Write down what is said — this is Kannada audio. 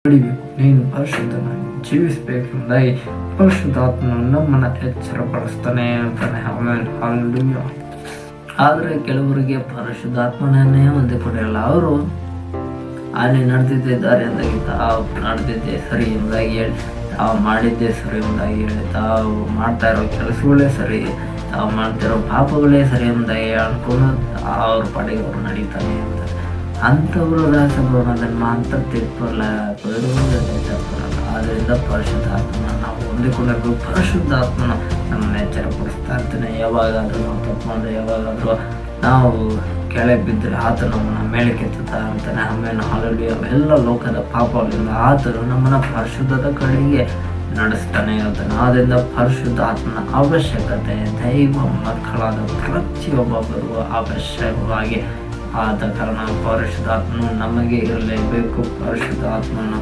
ನಡಿಬೇಕು, ನೀನು ಪರಿಶುದ್ಧನಾಗಿ ಜೀವಿಸಬೇಕೆಂಬುದಾಗಿ ಪರಿಶುದ್ಧಾತ್ಮನು ನಮ್ಮನ್ನು ಎಚ್ಚರಪಡಿಸ್ತಾನೆ ಅಂತಾನೆ. ಹಲ್ಲೆಲೂಯಾ. ಆದರೆ ಕೆಲವರಿಗೆ ಪರಿಶುದ್ಧಾತ್ಮನನ್ನೇ ಹೊಂದಿಕೊಂಡಿರಲ್ಲ. ಅವರು ಅಲ್ಲಿ ನಡೆದಿದ್ದೇ ದಾರಿಯಿಂದಾಗಿ ತಾವು ನಡೆದಿದ್ದೇ ಸರಿ ಎಂಬುದಾಗಿ ಹೇಳಿ, ತಾವು ಮಾಡಿದ್ದೇ ಸರಿ ಎಂಬುದಾಗಿ ಹೇಳಿ, ತಾವು ಮಾಡ್ತಾ ಇರೋ ಕೆಲಸಗಳೇ ಸರಿ, ತಾವು ಮಾಡ್ತಿರೋ ಪಾಪಗಳೇ ಸರಿ ಎಂಬುದಾಗಿ ಅನ್ಕೊಂಡು ಅವ್ರ ಪಾಡಿಗೆ ಅವರು ನಡೀತಾನೆ ಅಂತ. ಅಂಥವರು ರಾಜಭವನದಲ್ಲಿ ಮಾತ್ರ ತೀರ್ಪಲ್ಲ, ಆದ್ದರಿಂದ ಪರಿಶುದ್ಧಾತ್ಮನ ನಾವು ಹೊಂದಿಕೊಂಡಿರ್ಬೇಕು. ಪರಿಶುದ್ಧಾತ್ಮನ ನಮ್ಮನ್ನು ಎಚ್ಚರಪಡಿಸ್ತಾ ಇರ್ತಾನೆ. ಯಾವಾಗಾದರೂ ನಾವು ತಪ್ಪು ಮಾಡಿದ್ರೆ, ಯಾವಾಗಾದರೂ ನಾವು ಕೆಳಗೆ ಬಿದ್ದರೆ ಆತ ನಮ್ಮನ್ನು ಮೇಲಕ್ಕೆತ್ತುತ್ತಾ ಇರ್ತಾನೆ. ಆಮೇಲೆ ಹಲ್ಲೆಲೂಯಾ. ಎಲ್ಲ ಲೋಕದ ಪಾಪಗಳಿಂದ ಆತನು ನಮ್ಮನ್ನು ಪರಿಶುದ್ಧದ ಕಡೆಗೆ ನಡೆಸ್ತಾನೆ ಇರ್ತಾನೆ. ಆದ್ದರಿಂದ ಪರಿಶುದ್ಧಾತ್ಮನ ಅವಶ್ಯಕತೆ ದೈವ ಮಕ್ಕಳಾದ ಪ್ರತಿಯೊಬ್ಬರು ಅವಶ್ಯಕವಾಗಿ ಆದ ಕಾರಣ ಪರಿಶುದ್ಧಾತ್ಮನು ನಮಗೆ ಇರಲೇಬೇಕು. ಪರಿಶುದ್ಧಾತ್ಮನು